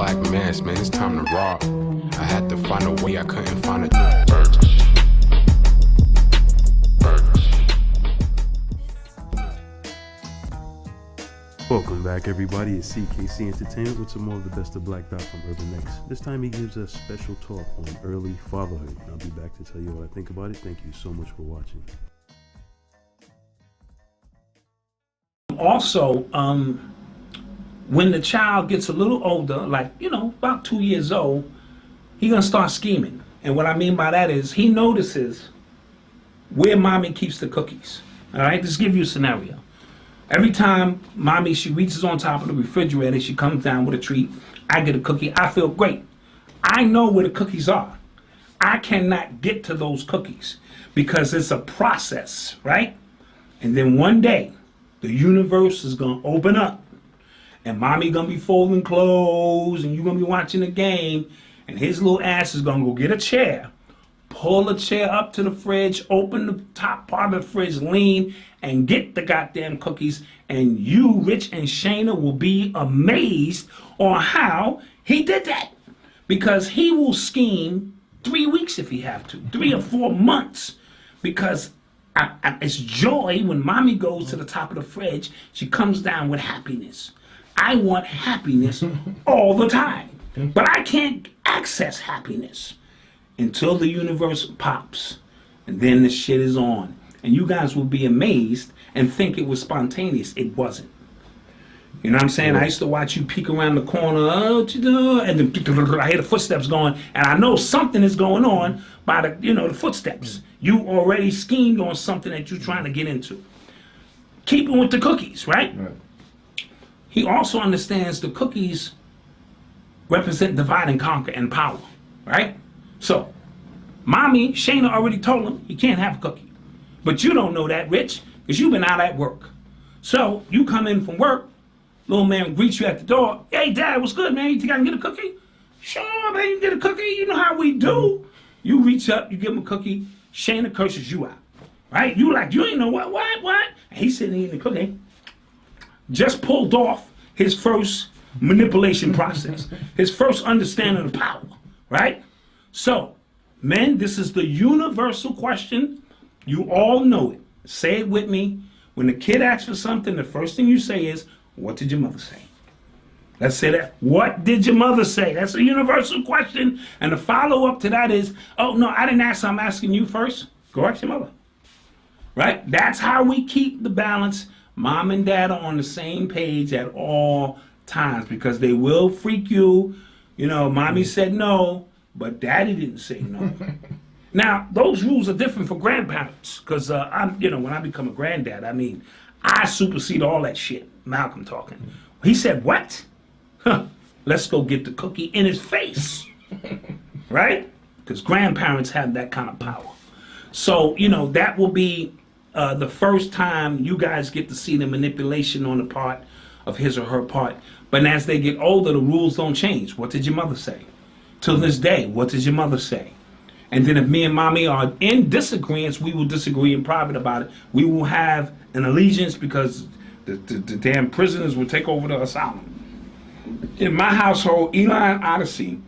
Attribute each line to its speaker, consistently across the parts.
Speaker 1: black mass, man, it's time to rob. I had to find a way, I couldn't find it.
Speaker 2: Welcome back, everybody. It's C.K.C. Entertainment with some more of the best of Black Dot from Urban X. This time he gives us special talk on early fatherhood. I'll be back to tell you what I think about it. Thank you so much for watching.
Speaker 3: Also, when the child gets a little older, like, about 2 years old, he's going to start scheming. And what I mean by that is he notices where mommy keeps the cookies. All right, just give you a scenario. Every time mommy, she reaches on top of the refrigerator, she comes down with a treat, I get a cookie, I feel great. I know where the cookies are. I cannot get to those cookies because it's a process, right? And then one day, the universe is going to open up and mommy going to be folding clothes and you're going to be watching the game and his little ass is going to go get a chair, pull the chair up to the fridge, open the top part of the fridge, lean, and get the goddamn cookies, and you, Rich and Shayna, will be amazed on how he did that. Because he will scheme 3 weeks if he have to, 3 or 4 months. Because it's joy when mommy goes to the top of the fridge, she comes down with happiness. I want happiness all the time. But I can't access happiness until the universe pops. And then the shit is on. And you guys will be amazed and think it was spontaneous. It wasn't. You know what I'm saying? I used to watch you peek around the corner, oh, what you doing? And then I hear the footsteps going, and I know something is going on by the footsteps. You already schemed on something that you're trying to get into. Keeping with the cookies, right? He also understands the cookies represent divide and conquer and power, right? So, mommy, Shayna already told him he can't have a cookie. But you don't know that, Rich, because you've been out at work. So, you come in from work, little man greets you at the door. Hey, Dad, what's good, man? You think I can get a cookie? Sure, man, you can get a cookie. You know how we do. You reach up, you give him a cookie. Shayna curses you out, right? You ain't know what? And he's sitting eating the cookie. Just pulled off his first manipulation process, his first understanding of power, right? So, men, this is the universal question. You all know it. Say it with me. When the kid asks for something, the first thing you say is, what did your mother say? Let's say that. What did your mother say? That's a universal question. And the follow-up to that is, oh, no, I didn't ask, I'm asking you first. Go ask your mother. Right? That's how we keep the balance. Mom and dad are on the same page at all times because they will freak you. Mommy said no, but daddy didn't say no. Now, those rules are different for grandparents because, when I become a granddad, I supersede all that shit. Malcolm talking. He said, what? Let's go get the cookie in his face. Right? Because grandparents have that kind of power. So, that will be the first time you guys get to see the manipulation on the part of his or her part. But as they get older, the rules don't change. What did your mother say? Till this day, what did your mother say? And then if me and mommy are in disagreements, we will disagree in private about it. We will have an allegiance because the damn prisoners will take over the asylum. In my household, Eli and Odyssey,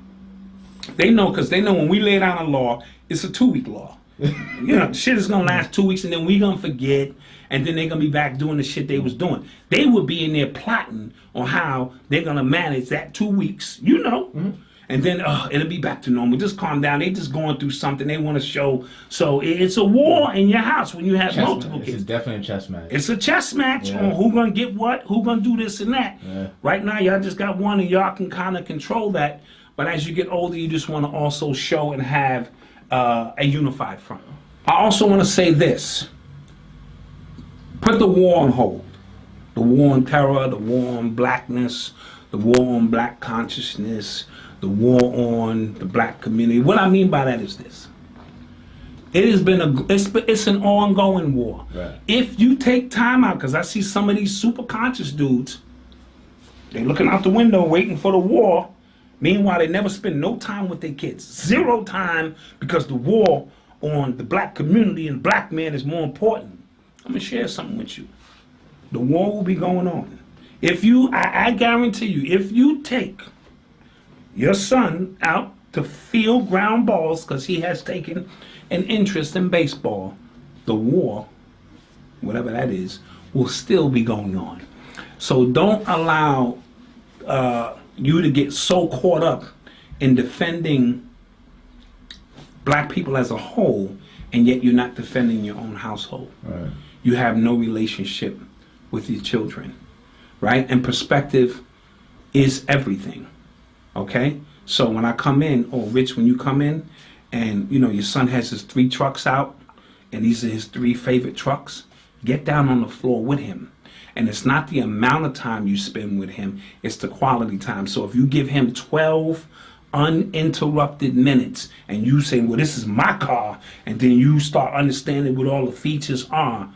Speaker 3: they know because they know when we lay down a law, it's a 2-week law. Shit is gonna last 2 weeks and then we gonna forget and then they're gonna be back doing the shit they was doing. They would be in there plotting on how they're gonna manage that 2 weeks, and then it'll be back to normal. Just calm down. They just going through something they want to show. So it's a war in your house when you have multiple kids.
Speaker 4: It's definitely a chess match.
Speaker 3: It's a chess match on who gonna get what, who gonna do this and that. Yeah. Right now, y'all just got one and y'all can kind of control that. But as you get older, you just want to also show and have a unified front. I also want to say this. Put the war on hold. The war on terror, the war on blackness, the war on black consciousness, the war on the black community. What I mean by that is this. It has been it's an ongoing war. Right. If you take time out, because I see some of these super conscious dudes, they're looking out the window waiting for the war. Meanwhile, they never spend no time with their kids. 0 time because the war on the black community and black man is more important. I'm going to share something with you. The war will be going on. If you, I guarantee you, if you take your son out to field ground balls because he has taken an interest in baseball, the war, whatever that is, will still be going on. So don't allow you to get so caught up in defending black people as a whole, and yet you're not defending your own household.
Speaker 4: Right.
Speaker 3: You have no relationship with your children, right? And perspective is everything, okay? So when I come in, or Rich, when you come in, and you know your son has his 3 trucks out, and these are his 3 favorite trucks, get down on the floor with him. And it's not the amount of time you spend with him, it's the quality time. So if you give him 12 uninterrupted minutes and you say, well, this is my car, and then you start understanding what all the features are,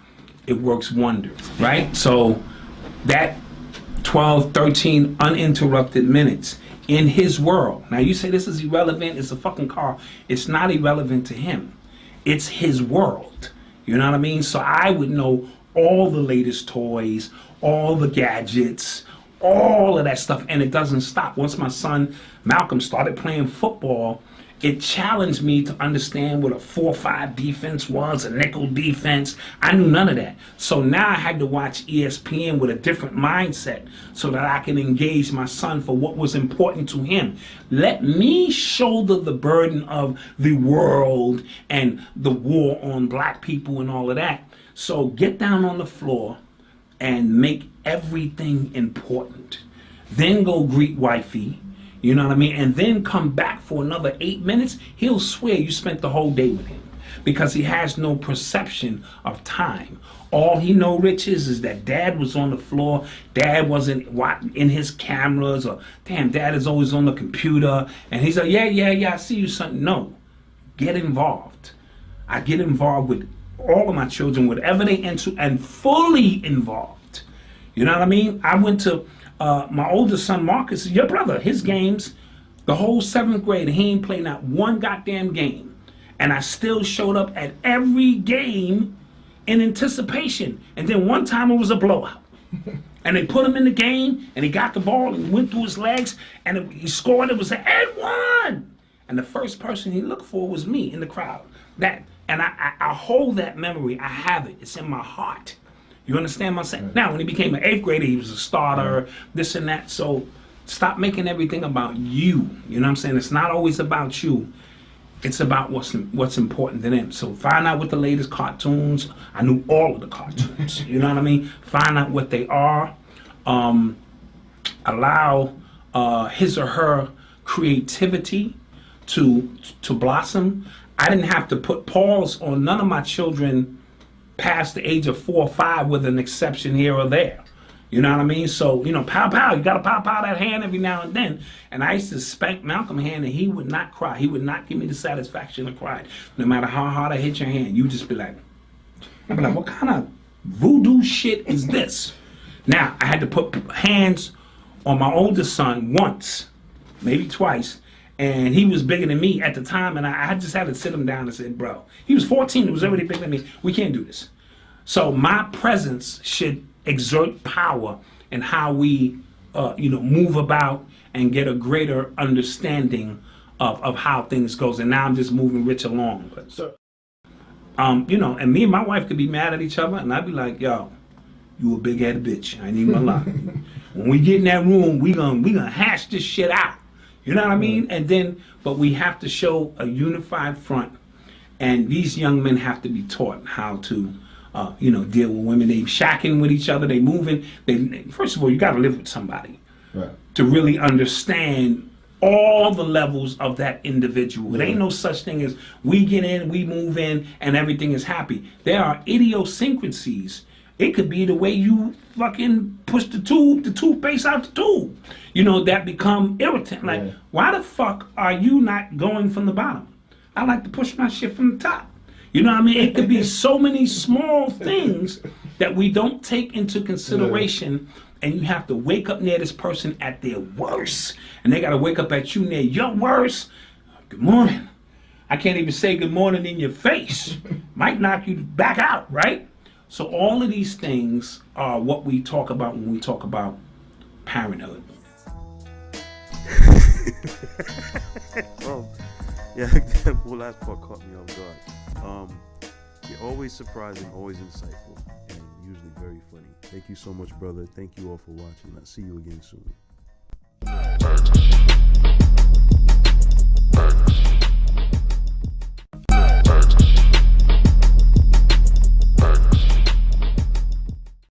Speaker 3: it works wonders, right? So that 12, 13 uninterrupted minutes in his world. Now you say this is irrelevant, it's a fucking car. It's not irrelevant to him. It's his world. You know what I mean? So I would know all the latest toys, all the gadgets, all of that stuff, and it doesn't stop. Once my son Malcolm started playing football, it challenged me to understand what a 4-5 defense was, a nickel defense. I knew none of that. So now I had to watch ESPN with a different mindset so that I can engage my son for what was important to him. Let me shoulder the burden of the world and the war on black people and all of that. So get down on the floor and make everything important. Then go greet wifey, you know what I mean? And then come back for another 8 minutes. He'll swear you spent the whole day with him because he has no perception of time. All he know, Rich, is that dad was on the floor, dad wasn't in his cameras, or damn, dad is always on the computer. And he's like, yeah, I see you, son. No, get involved. I get involved with all of my children, whatever they into, and fully involved. You know what I mean? I went to my oldest son, Marcus, your brother, his games, the whole 7th grade, he ain't played not one goddamn game. And I still showed up at every game in anticipation. And then one time it was a blowout. And they put him in the game, and he got the ball, and went through his legs, and he scored. It was an and one. And the first person he looked for was me in the crowd. And I hold that memory. I have it. It's in my heart. You understand what I'm saying? Right. Now, when he became an 8th grader, he was a starter, this and that. So stop making everything about you. You know what I'm saying? It's not always about you. It's about what's important to them. So find out what the latest cartoons. I knew all of the cartoons. You know what I mean? Find out what they are. Allow his or her creativity to blossom. I didn't have to put pause on none of my children past the age of 4 or 5, with an exception here or there. You know what I mean? So, you know, pow, you gotta pow that hand every now and then. And I used to spank Malcolm's hand, and he would not cry. He would not give me the satisfaction of crying. No matter how hard I hit your hand, you just be like, I'd be like, what kind of voodoo shit is this? Now, I had to put hands on my oldest son once, maybe twice, and he was bigger than me at the time, and I just had to sit him down and say, bro, he was 14, he was already bigger than me. We can't do this. So my presence should exert power in how we, move about and get a greater understanding of how things goes. And now I'm just moving Rich along. But, and me and my wife could be mad at each other, and I'd be like, yo, you a big-headed bitch. I ain't even gonna lie. When we get in that room, we gonna hash this shit out. You know what I mean? And then, but we have to show a unified front, and these young men have to be taught how to, deal with women. They shacking with each other. They moving. First of all, you got to live with somebody, right, to really understand all the levels of that individual. There ain't no such thing as we get in, we move in, and everything is happy. There are idiosyncrasies. It could be the way you fucking push the toothpaste out the tube, that become irritant. Like, why the fuck are you not going from the bottom? I like to push my shit from the top. You know what I mean? It could be so many small things that we don't take into consideration, and you have to wake up near this person at their worst, and they got to wake up at you near your worst. Good morning. I can't even say good morning in your face. Might knock you back out, right? So all of these things are what we talk about when we talk about parenthood.
Speaker 2: Yeah, that last part caught me off guard. You're always surprising, always insightful, and usually very funny. Thank you so much, brother. Thank you all for watching. I'll see you again soon.